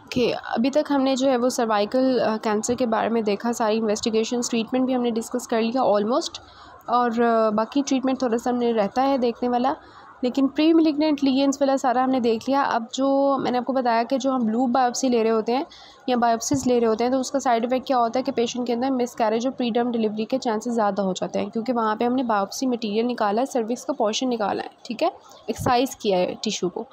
Okay, अभी तक हमने जो है वो सर्वाइकल कैंसर के बारे में देखा, सारी इन्वेस्टिगेशंस, ट्रीटमेंट भी हमने डिस्कस कर लिया ऑलमोस्ट, और बाकी ट्रीटमेंट थोड़ा सा हमने रहता है देखने वाला, लेकिन प्री मेलिग्नेंट लीजेंस वाला सारा हमने देख लिया। अब जो मैंने आपको बताया कि जो हम ब्लू बायोप्सी ले रहे होते हैं या बायोप्सीज ले रहे होते हैं, तो उसका साइड इफ़ेक्ट क्या होता है कि पेशेंट के अंदर मिसकैरेज और प्री टर्म डिलीवरी के चांसेस ज़्यादा हो जाते हैं, क्योंकि वहाँ पे हमने बायोप्सी मटीरियल निकाला है, सर्विक्स का पोर्शन निकाला है, ठीक है, एक्साइज किया है टिश्यू को।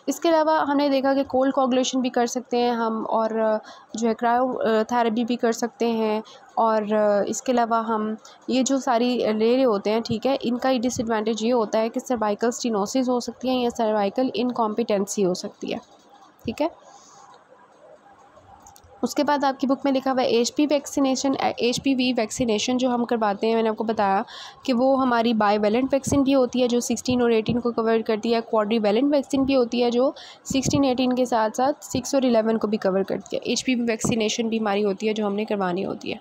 इसके अलावा हमने देखा कि कोल्ड कोगुलेशन भी कर सकते हैं हम, और जो है क्रायो थेरेपी भी कर सकते हैं, और इसके अलावा हम ये जो सारी ले रहे होते हैं, ठीक है, इनका ही डिसएडवांटेज ये होता है कि सर्वाइकल स्टेनोसिस हो सकती है या सर्वाइकल इनकॉम्पिटेंसी हो सकती है, ठीक है। उसके बाद आपकी बुक में लिखा हुआ है एचपीवी वैक्सीनेशन जो हम करवाते हैं, मैंने आपको बताया कि वो हमारी बाईवैलेंट वैक्सीन भी होती है जो 16 और 18 को कवर करती है, क्वाड्रीवैलेंट वैक्सीन भी होती है जो 16, 18 के साथ साथ 6 और 11 को भी कवर करती है। एचपीवी वैक्सीनेशन भी हमारी होती है जो हमने करवानी होती है,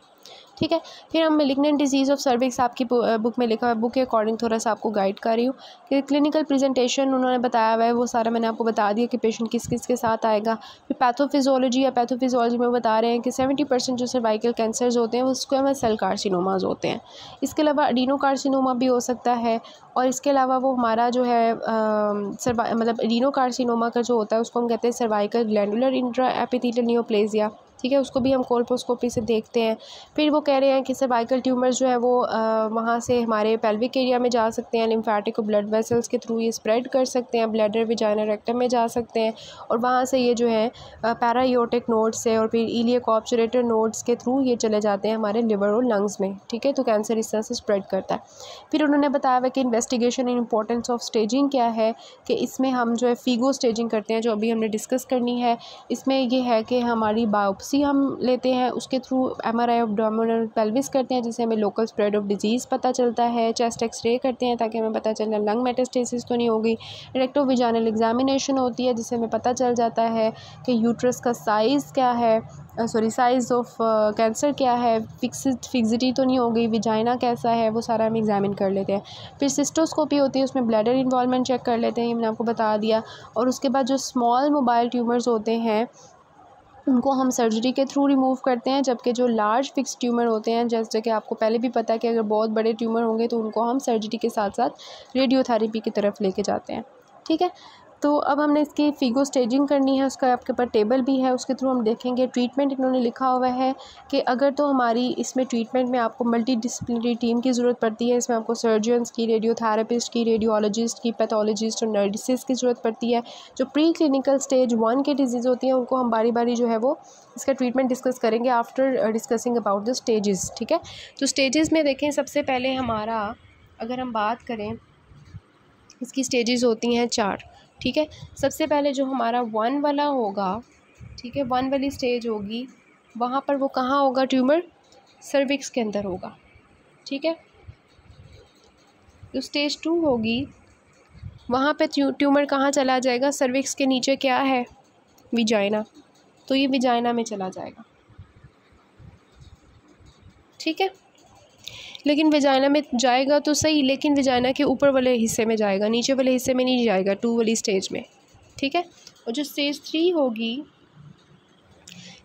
ठीक है। फिर हम मेलिग्नेंट डिजीज़ ऑफ सर्विक्स आपकी बुक में लिखा हुआ है, बुक के अकॉर्डिंग थोड़ा सा आपको गाइड कर रही हूँ कि क्लिनिकल प्रेजेंटेशन उन्होंने बताया हुआ है, वो सारा मैंने आपको बता दिया कि पेशेंट किस किस के साथ आएगा। फिर पैथोफिजियोलॉजी में बता रहे हैं कि 70% जो सर्वाइकल कैंसर्स होते हैं वो स्क्वेमस सेल कार्सिनोमाज होते हैं। इसके अलावा एडिनो कार्सिनोमा भी हो सकता है, और इसके अलावा वो हमारा जो है मतलब एडिनो कार्सिनोमा का जो होता है उसको हम कहते हैं cervical glandular intra epithelial neoplasia, ठीक है, उसको भी हम कोल्पोस्कोपी से देखते हैं। फिर वो कह रहे हैं कि सर्वाइकल ट्यूमर्स जो है वो वहाँ से हमारे पेल्विक एरिया में जा सकते हैं, लिम्फेटिक और ब्लड वेसल्स के थ्रू ये स्प्रेड कर सकते हैं, ब्लैडर विजाइना रेक्टम में जा सकते हैं, और वहाँ से ये जो है पैरायोटिक नोड्स से और फिर इलियक ऑब्चुरेटर नोड्स के थ्रू ये चले जाते हैं हमारे लिवर और लंग्स में, ठीक है, तो कैंसर इस तरह से स्प्रेड करता है। फिर उन्होंने बताया हुआ कि investigation and importance of staging क्या है, कि इसमें हम जो है फीगो स्टेजिंग करते हैं जो अभी हमने डिस्कस करनी है। इसमें ये है कि हमारी बायोप्सी हम लेते हैं, उसके थ्रू MRI एब्डोमिनल पेल्विस करते हैं जिससे हमें लोकल स्प्रेड ऑफ डिजीज़ पता चलता है, चेस्ट एक्सरे करते हैं ताकि हमें पता चले लंग मेटास्टेसिस तो नहीं होगी, रेक्टोविजाइनल एग्जामिनेशन होती है जिससे हमें पता चल जाता है कि यूट्रस का साइज़ क्या है, साइज़ ऑफ कैंसर क्या है, फिक्सिटी तो नहीं हो गई, विजाइना कैसा है, वो सारा हम एग्जामिन कर लेते हैं। फिर सिस्टोस्कोपी होती है, उसमें ब्लैडर इन्वॉल्वमेंट चेक कर लेते हैं, ये मैंने आपको बता दिया। और उसके बाद जो स्मॉल मोबाइल ट्यूमर्स होते हैं उनको हम सर्जरी के थ्रू रिमूव करते हैं, जबकि जो लार्ज फिक्स ट्यूमर होते हैं, जैसे कि आपको पहले भी पता है कि अगर बहुत बड़े ट्यूमर होंगे तो उनको हम सर्जरी के साथ साथ रेडियोथेरेपी की तरफ लेके जाते हैं, ठीक है। तो अब हमने इसकी फिगो स्टेजिंग करनी है, उसका आपके पास टेबल भी है, उसके थ्रू हम देखेंगे। ट्रीटमेंट इन्होंने लिखा हुआ है कि अगर तो हमारी इसमें ट्रीटमेंट में आपको मल्टी डिसिप्लिनरी टीम की ज़रूरत पड़ती है, इसमें आपको सर्जन्स की, रेडियोथेरेपिस्ट की, रेडियोलॉजिस्ट की, पैथोलॉजिस्ट और नर्सिस की ज़रूरत पड़ती है। जो प्री क्लिनिकल स्टेज 1 की डिजीज़ होती हैं उनको हम बारी बारी जो है वो इसका ट्रीटमेंट डिस्कस करेंगे after discussing about the stages, ठीक है। तो स्टेजेस में देखें, सबसे पहले हमारा अगर हम बात करें इसकी स्टेजेस होती हैं 4, ठीक है। सबसे पहले जो हमारा 1 वाला होगा, ठीक है, 1 वाली स्टेज होगी, वहाँ पर वो कहाँ होगा ट्यूमर, सर्विक्स के अंदर होगा, ठीक है। जो स्टेज 2 होगी वहाँ पे ट्यूमर कहाँ चला जाएगा, सर्विक्स के नीचे क्या है, विजाइना, तो ये विजाइना में चला जाएगा, ठीक है। लेकिन विजाइना में जाएगा तो सही, लेकिन विजाइना के ऊपर वाले हिस्से में जाएगा, नीचे वाले हिस्से में नहीं जाएगा, 2 वाली स्टेज में, ठीक है। और जो स्टेज 3 होगी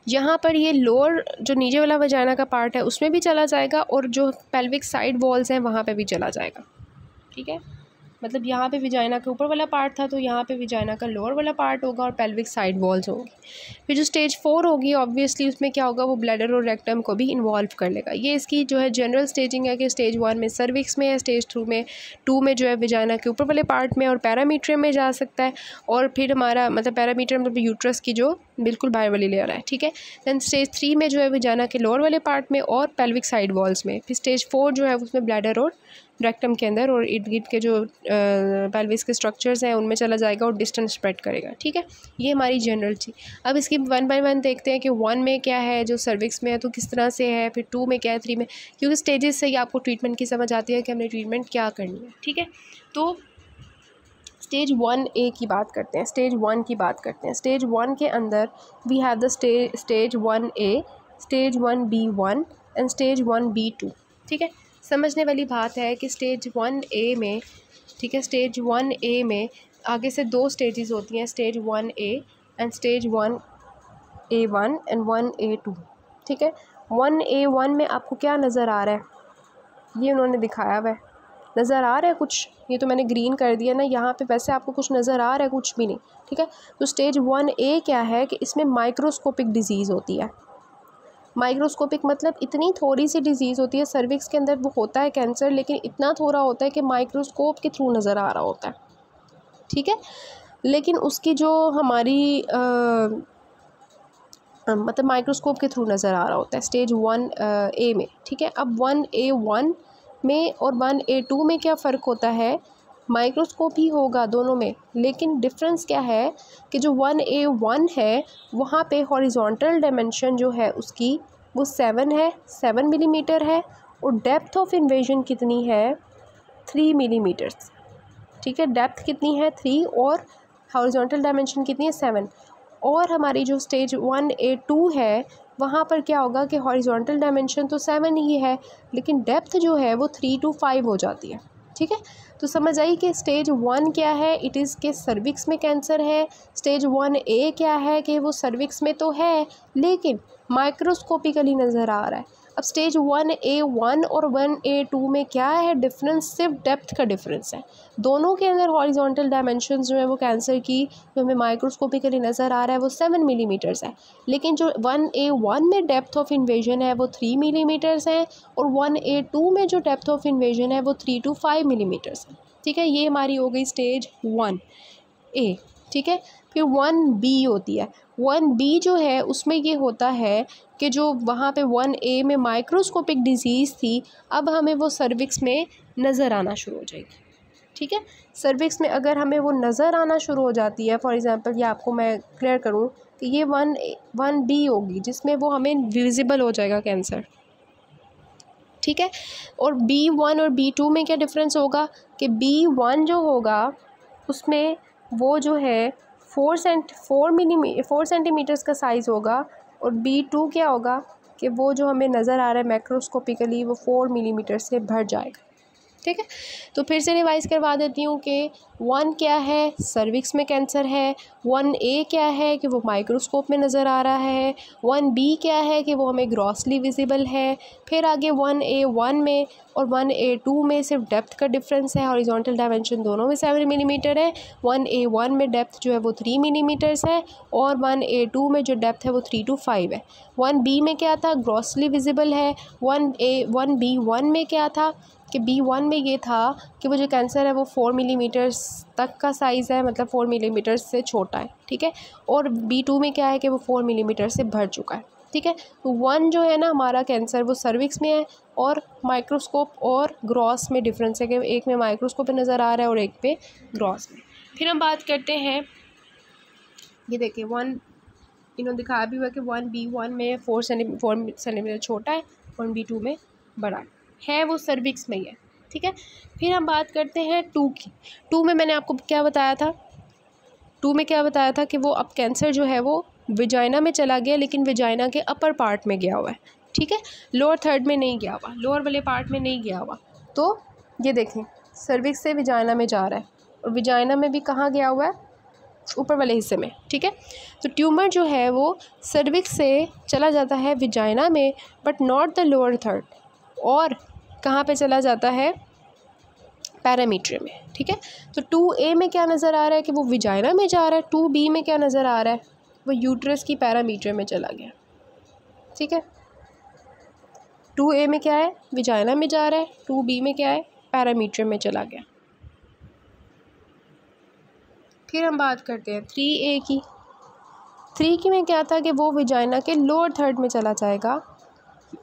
यहाँ पर ये लोअर जो नीचे वाला वजाइना का पार्ट है उसमें भी चला जाएगा, और जो पेल्विक साइड वॉल्स हैं वहाँ पे भी चला जाएगा, ठीक है। मतलब यहाँ पे विजाइना के ऊपर वाला पार्ट था तो यहाँ पे विजाइना का लोअर वाला पार्ट होगा और पेल्विक साइड वॉल्स होंगी। फिर जो स्टेज 4 होगी ऑब्वियसली उसमें क्या होगा, वो ब्लैडर और रेक्टम को भी इन्वॉल्व कर लेगा। ये इसकी जो है जनरल स्टेजिंग है कि स्टेज 1 में सर्विक्स में है, स्टेज 2 में जो है विजाइना के ऊपर वाले पार्ट में और पैरामीट्रियम में जा सकता है, और फिर हमारा मतलब पैरामीट्रियम मतलब यूट्रस की जो बिल्कुल बाहर वाली लेयर है, ठीक है। दैन स्टेज 3 में जो है विजाइना के लोअर वाले पार्ट में और पेल्विक साइड वॉल्स में। फिर स्टेज 4 जो है उसमें ब्लैडर और रेक्टम के अंदर और इर्द गिर्द के जो पेल्विस के स्ट्रक्चर्स हैं उनमें चला जाएगा और डिस्टेंस स्प्रेड करेगा, ठीक है। ये हमारी जनरल थी। अब इसकी 1 बाय 1 देखते हैं कि 1 में क्या है, जो सर्विक्स में है तो किस तरह से है, फिर 2 में क्या है, 3 में, क्योंकि स्टेजेस से ही आपको ट्रीटमेंट की समझ आती है कि हमने ट्रीटमेंट क्या करनी है, ठीक है। तो स्टेज 1A की बात करते हैं, स्टेज 1 की बात करते हैं। स्टेज 1 के अंदर we have the stage 1A, stage 1B1 and stage 1B2, ठीक है। समझने वाली बात है कि स्टेज 1A में, ठीक है, स्टेज 1A में आगे से 2 स्टेजेस होती हैं, stage 1A and stage 1 1A1 and 1A2, ठीक है। 1A1 में आपको क्या नज़र आ रहा है, ये उन्होंने दिखाया हुआ है, नज़र आ रहा है कुछ, ये तो मैंने ग्रीन कर दिया ना यहाँ पे, वैसे आपको कुछ नज़र आ रहा है, कुछ भी नहीं, ठीक है। तो स्टेज 1A क्या है कि इसमें माइक्रोस्कोपिक डिजीज़ होती है। माइक्रोस्कोपिक मतलब इतनी थोड़ी सी डिजीज़ होती है, सर्विक्स के अंदर वो होता है कैंसर, लेकिन इतना थोड़ा होता है कि माइक्रोस्कोप के थ्रू नज़र आ रहा होता है, ठीक है। लेकिन उसकी जो हमारी मतलब माइक्रोस्कोप के थ्रू नज़र आ रहा होता है स्टेज 1A में, ठीक है। अब 1A1 में और 1A2 में क्या फ़र्क होता है, माइक्रोस्कोप ही होगा दोनों में, लेकिन डिफरेंस क्या है कि जो 1A1 है वहाँ पे हॉरिजॉन्टल डायमेंशन जो है उसकी वो 7 है, 7 मिलीमीटर है, और डेप्थ ऑफ इन्वेजन कितनी है, 3 मिलीमीटर्स, ठीक है। डेप्थ कितनी है 3 और हॉरिजॉन्टल डायमेंशन कितनी है 7। और हमारी जो स्टेज 1A2 है वहाँ पर क्या होगा कि हॉरिजॉन्टल डायमेंशन तो 7 ही है, लेकिन डेप्थ जो है वो 3 to 5 हो जाती है, ठीक है। तो समझ आई कि स्टेज 1 क्या है, इट इज़ के सर्विक्स में कैंसर है। स्टेज 1A क्या है कि वो सर्विक्स में तो है लेकिन माइक्रोस्कोपिकली नज़र आ रहा है। अब स्टेज 1A1 और 1A2 में क्या है डिफरेंस, सिर्फ डेप्थ का डिफरेंस है। दोनों के अंदर हॉरिजॉन्टल डायमेंशंस जो है वो कैंसर की जो हमें माइक्रोस्कोपिकली नज़र आ रहा है वो 7 मिलीमीटर्स है, लेकिन जो 1A1 में डेप्थ ऑफ इन्वेजन है वो 3 मिलीमीटर्स है, और 1A2 में जो डेप्थ ऑफ इन्वेजन है वो 3 to 5 मिलीमीटर्स है, ठीक है। ये हमारी हो गई स्टेज 1A, ठीक है। फिर 1B होती है। 1B जो है उसमें ये होता है कि जो वहाँ पे 1A में माइक्रोस्कोपिक डिजीज़ थी अब हमें वो सर्विक्स में नज़र आना शुरू हो जाएगी, ठीक है। सर्विक्स में अगर हमें वो नज़र आना शुरू हो जाती है, फॉर एग्ज़ाम्पल ये आपको मैं क्लियर करूँ कि ये 1B होगी जिसमें वो हमें विजिबल हो जाएगा कैंसर, ठीक है। और B1 और B2 में क्या डिफरेंस होगा कि B1 जो होगा उसमें वो जो है 4 सेंटीमीटर्स का साइज़ होगा, और B2 क्या होगा कि वो जो हमें नज़र आ रहा है मैक्रोस्कोपिकली वो 4 मिलीमीटर से बढ़ जाएगा, ठीक है। तो फिर से रिवाइज़ करवा देती हूँ कि 1 क्या है, सर्विक्स में कैंसर है। 1A क्या है कि वो माइक्रोस्कोप में नज़र आ रहा है। 1B क्या है कि वो हमें ग्रॉसली विजिबल है। फिर आगे 1A1 में और 1A2 में सिर्फ डेप्थ का डिफरेंस है, हॉरिजॉन्टल डायमेंशन दोनों में 7 मिलीमीटर है। 1A1 में डेप्थ जो है वो 3 मिलीमीटर्स है, और 1A2 में जो डेप्थ है वो 3 to 5 है। 1B में क्या था, ग्रॉसली विजिबल है। 1B1 में क्या था कि B1 में ये था कि वो जो कैंसर है वो 4 मिलीमीटर्स तक का साइज़ है, मतलब 4 मिलीमीटर से छोटा है, ठीक है। और B2 में क्या है कि वो 4 मिलीमीटर से बढ़ चुका है, ठीक है। तो 1 जो है ना हमारा कैंसर वो सर्विक्स में है, और माइक्रोस्कोप और ग्रॉस में डिफरेंस है कि एक में माइक्रोस्कोप पे नज़र आ रहा है और एक पे ग्रॉस में। फिर हम बात करते हैं, ये देखिए 1 इन्होंने दिखाया भी हुआ कि 1B1 में 4 सेंटीमीटर छोटा है, 1B2 में बड़ा है, वो सर्विक्स में ही है, ठीक है। फिर हम बात करते हैं 2 की। 2 में मैंने आपको क्या बताया था, 2 में क्या बताया था कि वो अब कैंसर जो है वो विजाइना में चला गया, लेकिन विजाइना के अपर पार्ट में गया हुआ है, ठीक है, लोअर थर्ड में नहीं गया हुआ, लोअर वाले पार्ट में नहीं गया हुआ। तो ये देखें सर्विक्स से विजाइना में जा रहा है, और विजाइना में भी कहाँ गया हुआ है, ऊपर वाले हिस्से में, ठीक है। तो ट्यूमर जो है वो सर्विक्स से चला जाता है विजाइना में, but not the lower third, और कहाँ पे चला जाता है, पैरामीट्रियम में, ठीक है। तो 2A में क्या नज़र आ रहा है कि वो विजाइना में जा रहा है। 2B में क्या नज़र आ रहा है, वो यूट्रस की पैरामीट्रियम में चला गया, ठीक है। 2A में क्या है, विजाइना में जा रहा है। 2B में क्या है, पैरामीट्रियम में चला गया। फिर हम बात करते हैं 3A की। 3 की में क्या था कि वो विजाइना के लोअर थर्ड में चला जाएगा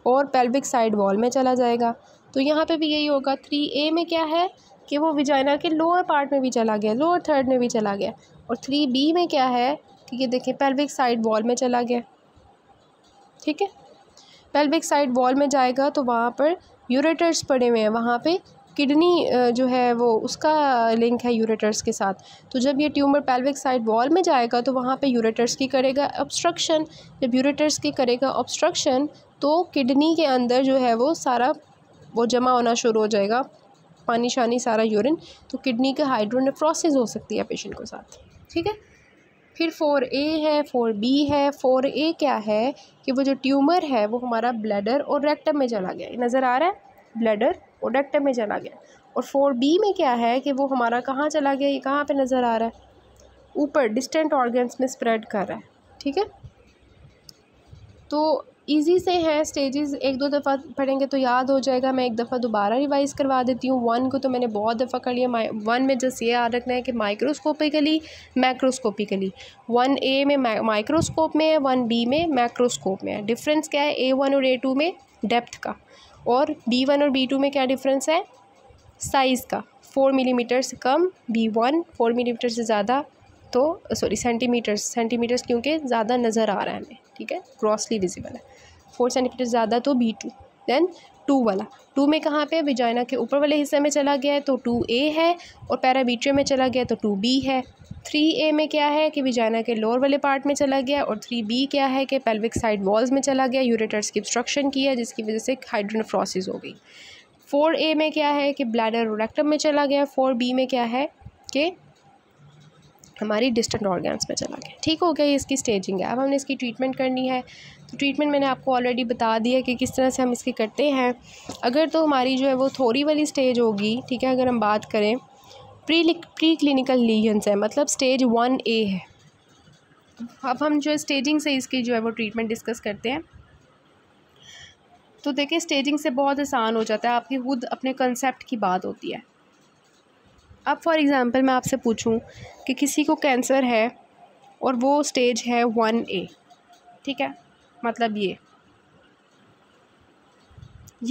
और पेल्विक साइड वॉल में चला जाएगा। तो यहाँ पे भी यही होगा। 3A में क्या है कि वो विजाइना के लोअर पार्ट में भी चला गया, लोअर थर्ड में भी चला गया। और 3B में क्या है कि ये देखिए पेल्विक साइड वॉल में चला गया, ठीक है। पेल्विक साइड वॉल में जाएगा तो वहाँ पर यूरेटर्स पड़े हुए हैं, वहाँ पे किडनी जो है वो उसका लिंक है यूरेटर्स के साथ। तो जब ये ट्यूमर पेल्विक साइड वॉल में जाएगा तो वहाँ पे यूरेटर्स की करेगा ऑब्स्ट्रक्शन। जब यूरेटर्स की करेगा ऑब्स्ट्रक्शन तो किडनी के अंदर जो है वो सारा वो जमा होना शुरू हो जाएगा, पानी शानी सारा यूरिन। तो किडनी का हाइड्रोनेफ्रोसिस हो सकती है पेशेंट के साथ, ठीक है। फिर 4A है, 4B है। 4A क्या है कि वो जो ट्यूमर है वो हमारा ब्लैडर और रेक्टम में चला गया, नज़र आ रहा है, ब्लैडर और रेक्टम में चला गया। और 4B में क्या है कि वो हमारा कहाँ चला गया, ये कहाँ पे नज़र आ रहा है, ऊपर डिस्टेंट ऑर्गन्स में स्प्रेड कर रहा है। ठीक है, तो इजी से है, स्टेजेस एक दो दफ़ा पढ़ेंगे तो याद हो जाएगा। मैं एक दफ़ा दोबारा रिवाइज़ करवा देती हूँ। 1 को तो मैंने बहुत दफ़ा कर लिया। 1 में जस्ट ये याद रखना है कि माइक्रोस्कोपिकली, मैक्रोस्कोपिकली। 1A में माइक्रोस्कोप में है, 1B में मैक्रोस्कोप में है। डिफरेंस क्या है A1 और A2 में? डेप्थ का। और B1 और B2 में क्या डिफरेंस है? साइज़ का। 4 मिलीमीटर से कम B1, 4 मिलीमीटर से ज़्यादा तो सॉरी सेंटीमीटर्स क्योंकि ज़्यादा नज़र आ रहा है हमें। ठीक है, ग्रॉसली विजिबल है। 4 सेंटीमीटर ज़्यादा तो B2। देन 2 वाला, 2 में कहाँ पे? विजाइना के ऊपर वाले हिस्से में चला गया है तो 2A है, और पैरामीट्रियम में चला गया तो 2B है। 3A में क्या है कि विजाइना के लोअर वाले पार्ट में चला गया, और 3B क्या है कि पेल्विक साइड वॉल्स में चला गया, यूरेटर्स की ऑब्स्ट्रक्शन की है जिसकी वजह से हाइड्रोनेफ्रोसिस हो गई। 4A में क्या है कि ब्लैडर और रेक्टम में चला गया। 4B में क्या है कि हमारी डिस्टेंट ऑर्गन्स में चला गया। ठीक हो गया, ये इसकी स्टेजिंग है। अब हमने इसकी ट्रीटमेंट करनी है, तो ट्रीटमेंट मैंने आपको ऑलरेडी बता दिया कि किस तरह से हम इसकी करते हैं। अगर तो हमारी जो है वो थोड़ी वाली स्टेज होगी, ठीक है, अगर हम बात करें प्री क्लिनिकल लीजन्स है, मतलब स्टेज 1A है। अब हम जो स्टेजिंग से इसकी जो है वो ट्रीटमेंट डिस्कस करते हैं। तो देखिए, स्टेजिंग से बहुत आसान हो जाता है, आपकी खुद अपने कंसेप्ट की बात होती है। अब फॉर एग्ज़ाम्पल मैं आपसे पूछूं कि किसी को कैंसर है और वो स्टेज है 1A, ठीक है, मतलब ये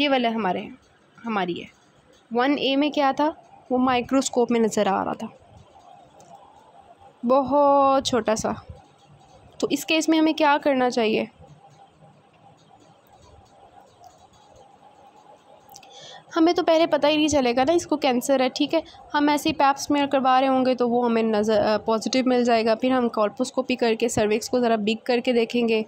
वाला हमारी है। 1A में क्या था, वो माइक्रोस्कोप में नज़र आ रहा था, बहुत छोटा सा। तो इस केस में हमें क्या करना चाहिए? हमें तो पहले पता ही नहीं चलेगा ना इसको कैंसर है। ठीक है, हम ऐसे ही पैप स्मीयर करवा रहे होंगे तो वो हमें नज़र पॉजिटिव मिल जाएगा। फिर हम कॉल्पोस्कोपी करके सर्विक्स को ज़रा बिग करके देखेंगे,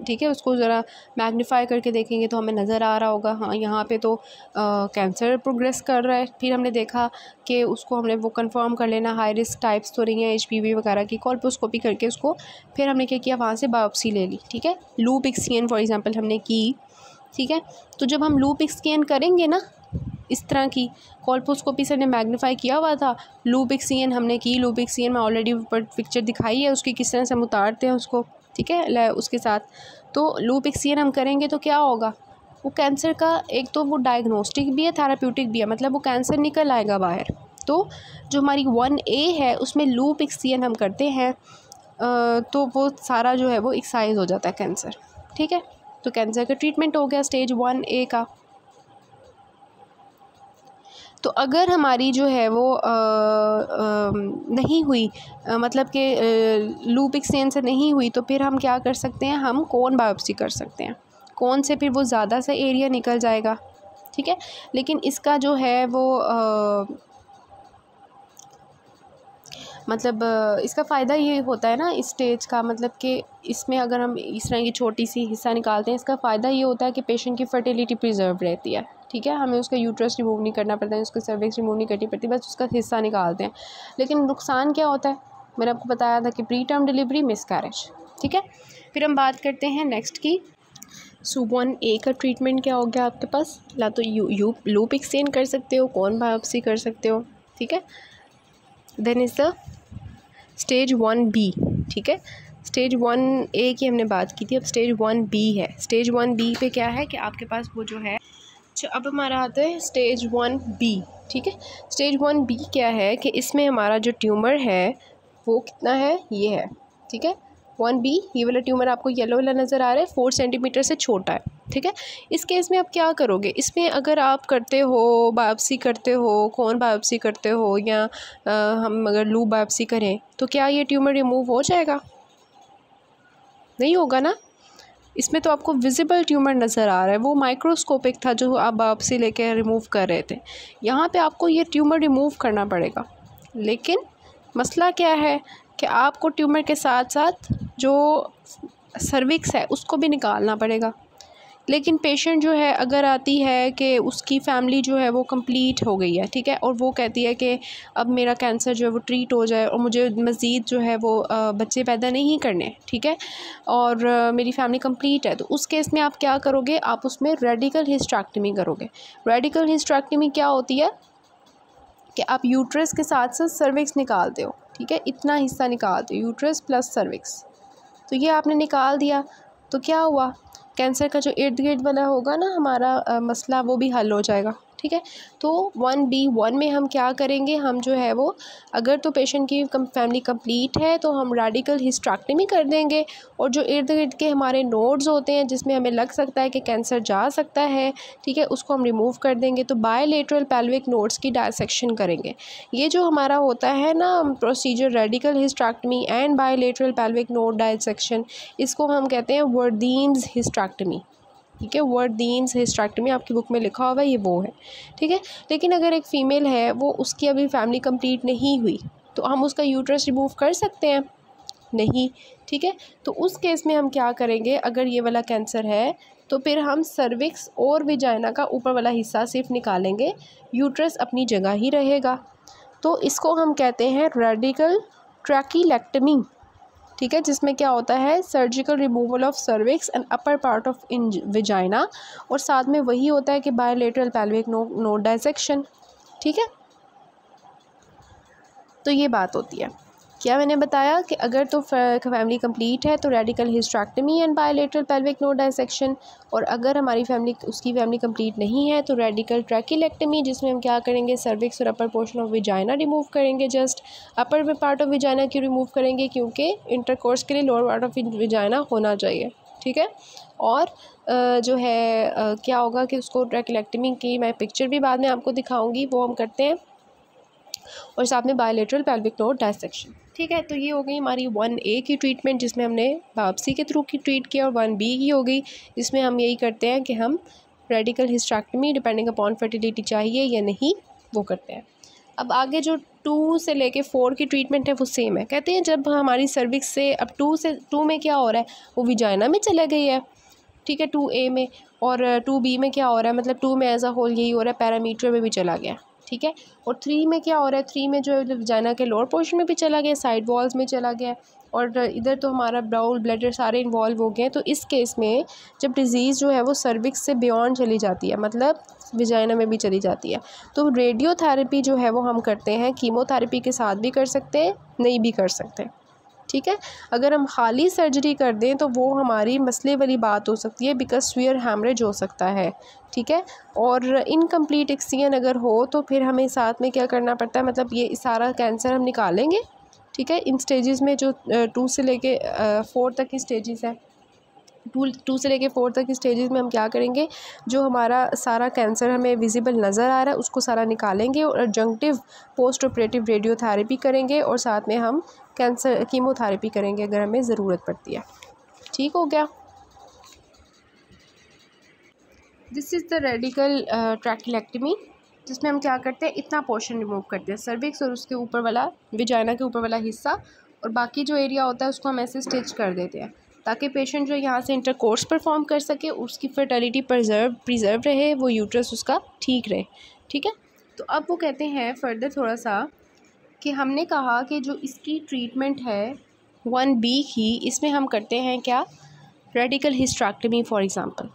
ठीक है, उसको ज़रा मैग्नीफाई करके देखेंगे तो हमें नज़र आ रहा होगा हाँ यहाँ पे तो कैंसर प्रोग्रेस कर रहा है। फिर हमने देखा कि उसको हमने वो कंफर्म कर लेना हाई रिस्क टाइप्स तो नहीं है HPV वगैरह की, कॉल्पोस्कोपी करके उसको फिर हमने क्या किया, वहाँ से बायोप्सी ले ली। ठीक है, लूप एक्सचेंज फॉर एग्ज़ाम्पल हमने की। ठीक है, तो जब हम लूप एक्सचेंज करेंगे ना, इस तरह की कॉल्पोस्कोपी से ने मैग्नीफाई किया हुआ था, लूप एक्सचेंज हमने की। लूप एक्सचेंज में ऑलरेडी ऊपर पिक्चर दिखाई है उसकी, किस तरह से हम उतारते हैं उसको। ठीक है, उसके साथ तो लूप एक्सचेंज हम करेंगे तो क्या होगा, वो कैंसर का एक तो वो डायग्नोस्टिक भी है, थेराप्यूटिक भी है, मतलब वो कैंसर निकल आएगा बाहर। तो जो हमारी 1A है उसमें लूप एक्सचेंज हम करते हैं तो वो सारा जो है वो एक्साइज हो जाता है कैंसर। ठीक है, तो कैंसर का ट्रीटमेंट हो गया स्टेज 1A का। तो अगर हमारी जो है वो नहीं हुई, मतलब कि लूप एक्सचेंज से नहीं हुई, तो फिर हम क्या कर सकते हैं, हम कोन बायोप्सी कर सकते हैं। कोन से फिर वो ज़्यादा सा एरिया निकल जाएगा। ठीक है, लेकिन इसका जो है वो मतलब इसका फ़ायदा ये होता है ना इस स्टेज का, मतलब कि इसमें अगर हम इस तरह की छोटी सी हिस्सा निकालते हैं, इसका फ़ायदा ये होता है कि पेशेंट की फर्टिलिटी प्रिजर्व रहती है। ठीक है, हमें उसका यूट्रस रिमूव नहीं करना पड़ता है, उसका सर्विक्स रिमूव नहीं करनी पड़ती, बस उसका हिस्सा निकालते हैं। लेकिन नुकसान क्या होता है, मैंने आपको बताया था कि प्री टर्म डिलीवरी, मिसकैरेज। ठीक है, फिर हम बात करते हैं नेक्स्ट की। सो 1A का ट्रीटमेंट क्या हो गया आपके पास, या तो लूप एक्सचेंज कर सकते हो, कोन बायोप्सी कर सकते हो। ठीक है, then is the stage 1B। ठीक है, स्टेज 1A की हमने बात की थी, अब स्टेज 1B है। स्टेज 1B पे क्या है कि आपके पास वो जो है, अच्छा अब हमारा आता है स्टेज 1B। ठीक है, स्टेज 1B क्या है कि इसमें हमारा जो ट्यूमर है वो कितना है, ये है। ठीक है, 1B, ये वाला ट्यूमर आपको येलो वाला नज़र आ रहा है, 4 सेंटीमीटर से छोटा है। ठीक है, इस केस में आप क्या करोगे, इसमें अगर आप करते हो बायोप्सी करते हो, कोन बायोप्सी करते हो, या हम अगर लूप बायोप्सी करें तो क्या ये ट्यूमर रिमूव हो जाएगा? नहीं होगा ना। इसमें तो आपको विजिबल ट्यूमर नज़र आ रहा है, वो माइक्रोस्कोपिक था जो आप बायोप्सी लेके रिमूव कर रहे थे। यहाँ पे आपको ये ट्यूमर रिमूव करना पड़ेगा, लेकिन मसला क्या है कि आपको ट्यूमर के साथ साथ जो सर्विक्स है उसको भी निकालना पड़ेगा, लेकिन पेशेंट जो है अगर आती है कि उसकी फ़ैमिली जो है वो कंप्लीट हो गई है, ठीक है, और वो कहती है कि अब मेरा कैंसर जो है वो ट्रीट हो जाए और मुझे मज़ीद जो है वो बच्चे पैदा नहीं करने, ठीक है, और मेरी फैमिली कंप्लीट है, तो उस केस में आप क्या करोगे, आप उसमें रेडिकल हिस्टेरेक्टमी करोगे। रेडिकल हिस्टेरेक्टमी क्या होती है कि आप यूट्रस के साथ साथ सर्विक्स निकालते हो, ठीक है, इतना हिस्सा निकालते हो, यूट्रस प्लस सर्विक्स। तो ये आपने निकाल दिया तो क्या हुआ, कैंसर का जो इर्द गिर्द वाला होगा ना हमारा मसला, वो भी हल हो जाएगा, ठीक है। तो 1B1 में हम क्या करेंगे, हम जो है वो अगर तो पेशेंट की फैमिली कंप्लीट है तो हम रेडिकल हिस्टेरेक्टमी कर देंगे, और जो इर्द गिर्द के हमारे नोड्स होते हैं जिसमें हमें लग सकता है कि कैंसर जा सकता है, ठीक है, उसको हम रिमूव कर देंगे। तो बायलेटरल पेल्विक नोड्स की डायसेक्शन करेंगे। ये जो हमारा होता है ना procedure, radical hysterectomy and bilateral pelvic node dissection, इसको हम कहते हैं वर्दीन्स हिस्टेरेक्टमी, ठीक है। वर्दीन्स हिस्टेरेक्टमी आपकी बुक में लिखा हुआ है, ये वो है, ठीक है। लेकिन अगर एक फ़ीमेल है वो उसकी अभी फैमिली कंप्लीट नहीं हुई तो हम उसका यूट्रस रिमूव कर सकते हैं? नहीं, ठीक है। तो उस केस में हम क्या करेंगे, अगर ये वाला कैंसर है तो फिर हम सर्विक्स और विजाइना का ऊपर वाला हिस्सा सिर्फ निकालेंगे, यूट्रस अपनी जगह ही रहेगा। तो इसको हम कहते हैं रेडिकल ट्रैकीलेक्टमी, ठीक है, जिसमें क्या होता है, surgical removal of cervix and upper part of in vagina, और साथ में वही होता है कि बायलेटरल पेल्विक नोड डायसेक्शन, ठीक है। तो ये बात होती है, क्या मैंने बताया कि अगर तो फैमिली कंप्लीट है तो radical hysterectomy and bilateral pelvic node dissection, और अगर हमारी फैमिली उसकी फैमिली कंप्लीट नहीं है तो रेडिकल ट्रैकीलेक्टमी, जिसमें हम क्या करेंगे, सर्विक्स और upper portion of vagina remove करेंगे। जस्ट अपर में पार्ट ऑफ विजाइना क्यों रिमूव करेंगे, क्योंकि इंटरकोर्स के लिए लोअर पार्ट ऑफ विजाइना होना चाहिए, ठीक है। और जो है क्या होगा कि उसको ट्रैकीलेक्टमी की मैं पिक्चर भी बाद में आपको दिखाऊँगी, वो हम करते हैं, और साथ में बायलेटरल पेल्विक नोड डायसेक्शन, ठीक है। तो ये हो गई हमारी 1A की ट्रीटमेंट जिसमें हमने बायोप्सी के थ्रू की ट्रीट किया, और 1B की हो गई जिसमें हम यही करते हैं कि हम radical hysterectomy depending upon fertility चाहिए या नहीं वो करते हैं। अब आगे जो 2 से लेके 4 की ट्रीटमेंट है वो सेम है। कहते हैं जब हमारी सर्विक्स से अब 2 में क्या हो रहा है, वो विजाइना में चला गई है, ठीक है, 2A में, और 2B में क्या हो रहा है, मतलब 2 में एज अ होल यही हो रहा है, पैरामीटर में भी चला गया, ठीक है। और 3 में क्या हो रहा है, 3 में जो है वजाइना के लोअर पोर्शन में भी चला गया, साइड वॉल्स में चला गया, और इधर तो हमारा बाउल ब्लैडर सारे इन्वॉल्व हो गए। तो इस केस में जब डिज़ीज़ जो है वो सर्विक्स से बियॉन्ड चली जाती है, मतलब वजाइना में भी चली जाती है, तो रेडियोथेरेपी जो है वो हम करते हैं, कीमोथेरेपी के साथ भी कर सकते हैं, नहीं भी कर सकते हैं, ठीक है। अगर हम खाली सर्जरी कर दें तो वो हमारी मसले वाली बात हो सकती है, बिकॉज स्वीयर हैमरेज हो सकता है, ठीक है। और इनकम्प्लीट एक्ससीजन अगर हो तो फिर हमें साथ में क्या करना पड़ता है, मतलब ये सारा कैंसर हम निकालेंगे, ठीक है, इन स्टेजेस में जो 2 से लेके 4 तक की स्टेजेस है, 2 से लेके 4 तक की स्टेजेस में हम क्या करेंगे, जो हमारा सारा कैंसर हमें विजिबल नज़र आ रहा है उसको सारा निकालेंगे, और एडजंक्टिव पोस्ट ऑपरेटिव रेडियोथेरेपी करेंगे, और साथ में हम कैंसर कीमोथेरेपी करेंगे अगर हमें ज़रूरत पड़ती है, ठीक हो गया। दिस इज़ द रेडिकल ट्रैकीलेक्टमी, जिसमें हम क्या करते हैं, इतना पोर्शन रिमूव करते हैं, सर्विक्स और उसके ऊपर वाला वजाइना के ऊपर वाला हिस्सा, और बाकी जो एरिया होता है उसको हम ऐसे स्टिच कर देते हैं ताकि पेशेंट जो यहाँ से इंटरकोर्स परफॉर्म कर सके, उसकी फर्टिलिटी प्रिजर्व रहे, वो यूट्रस उसका ठीक रहे, ठीक है। तो अब वो कहते हैं फर्दर थोड़ा सा कि हमने कहा कि जो इसकी ट्रीटमेंट है 1B की, इसमें हम करते हैं क्या, रेडिकल हिस्टेरेक्टमी फॉर एग्जांपल,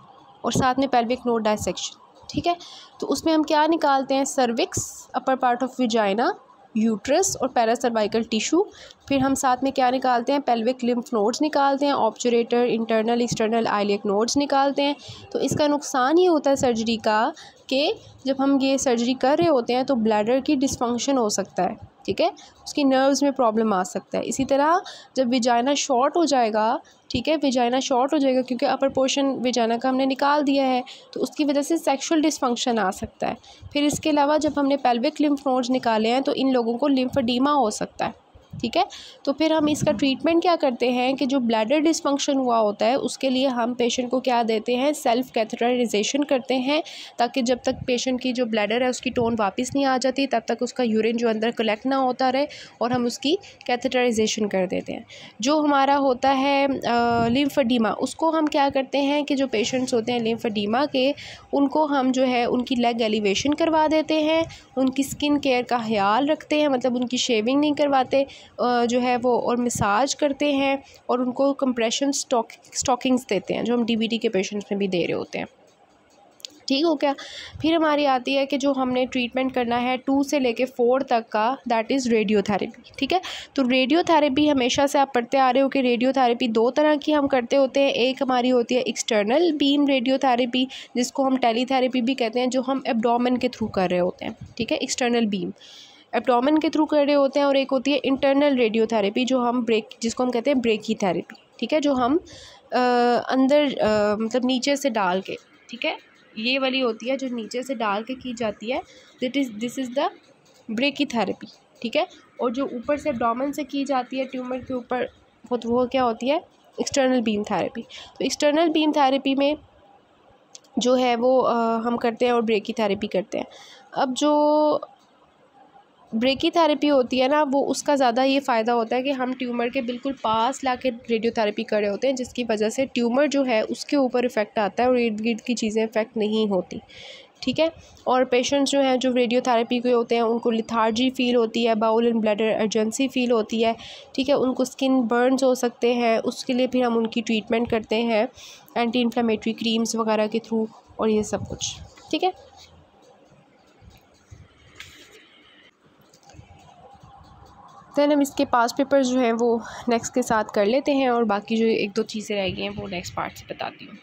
और साथ में पेल्विक नोड डायसेक्शन, ठीक है। तो उसमें हम क्या निकालते हैं, cervix, upper part of vagina, uterus और पैरासर्वाइकल टिश्यू, फिर हम साथ में क्या निकालते हैं, पेल्विक लिम्फ नोड्स निकालते हैं, ऑब्चुरेटर, इंटरनल एक्सटर्नल आइलियक नोड्स निकालते हैं। तो इसका नुकसान ये होता है सर्जरी का कि जब हम ये सर्जरी कर रहे होते हैं तो ब्लैडर की डिसफंक्शन हो सकता है, ठीक है, उसकी नर्व्स में प्रॉब्लम आ सकता है। इसी तरह जब विजाइना शॉर्ट हो जाएगा, ठीक है, विजाइना शॉर्ट हो जाएगा क्योंकि अपर पोर्शन विजाइना का हमने निकाल दिया है, तो उसकी वजह से सेक्सुअल डिसफंक्शन आ सकता है। फिर इसके अलावा जब हमने पेल्विक लिम्फ नोड्स निकाले हैं तो इन लोगों को लिम्फेडीमा हो सकता है, ठीक है। तो फिर हम इसका ट्रीटमेंट क्या करते हैं कि जो ब्लैडर डिसफंक्शन हुआ होता है उसके लिए हम पेशेंट को क्या देते हैं, सेल्फ कैथेटराइजेशन करते हैं, ताकि जब तक पेशेंट की जो ब्लैडर है उसकी टोन वापस नहीं आ जाती तब तक उसका यूरिन जो अंदर कलेक्ट ना होता रहे, और हम उसकी कैथेटराइजेशन कर देते हैं। जो हमारा होता है लिम्फेडिमा, उसको हम क्या करते हैं कि जो पेशेंट्स होते हैं लिम्फेडिमा के, उनको हम जो है उनकी लेग एलिवेशन करवा देते हैं, उनकी स्किन केयर का ख्याल रखते हैं, मतलब उनकी शेविंग नहीं करवाते जो है वो, और मसाज करते हैं, और उनको कंप्रेशन स्टॉकिंग्स देते हैं जो हम डीबीटी के पेशेंट्स में भी दे रहे होते हैं। ठीक हो गया। फिर हमारी आती है कि जो हमने ट्रीटमेंट करना है 2 से लेके 4 तक का, दैट इज़ रेडियोथेरेपी। ठीक है। तो रेडियोथेरेपी हमेशा से आप पढ़ते आ रहे हो कि रेडियोथेरेपी 2 तरह की हम करते होते हैं। एक हमारी होती है एक्सटर्नल बीम रेडियोथेरेपी, जिसको हम टेलीथेरेपी भी कहते हैं, जो हम एब्डोमेन के थ्रू कर रहे होते हैं। ठीक है, एक्सटर्नल बीम एब्डोमेन के थ्रू कर रहे होते हैं। और एक होती है इंटरनल रेडियोथेरेपी, जो हम जिसको हम कहते हैं ब्रेकीथेरेपी। ठीक है, जो हम अंदर मतलब नीचे से डाल के, ठीक है, ये वाली होती है जो नीचे से डाल के की जाती है, दिस इज़ द ब्रेकीथेरेपी। ठीक है। और जो ऊपर से एब्डोमेन से की जाती है ट्यूमर के ऊपर, वो क्या होती है, एक्सटर्नल बीम थेरेपी। तो एक्सटर्नल बीम थेरेपी में जो है वो हम करते हैं और ब्रेकीथेरेपी करते हैं। अब जो ब्रेकीथेरेपी होती है ना, वो उसका ज़्यादा ये फ़ायदा होता है कि हम ट्यूमर के बिल्कुल पास लाके रेडियोथेरेपी कर रहे होते हैं, जिसकी वजह से ट्यूमर जो है उसके ऊपर इफ़ेक्ट आता है और इर्द गिर्द की चीज़ें इफ़ेक्ट नहीं होती। ठीक है। और पेशेंट्स जो हैं जो रेडियोथेरेपी के होते हैं उनको लिथार्जी फ़ील होती है, bowel and bladder urgency feel होती है। ठीक है। उनको स्किन बर्न्स हो सकते हैं, उसके लिए फिर हम उनकी ट्रीटमेंट करते हैं एंटी इन्फ्लेमेटरी क्रीम्स वगैरह के थ्रू, और ये सब कुछ। ठीक है। दैन हम इसके पास पेपर्स जो हैं वो नेक्स्ट के साथ कर लेते हैं, और बाकी जो 1-2 चीज़ें रह गई हैं वो नेक्स्ट पार्ट से बताती हूँ।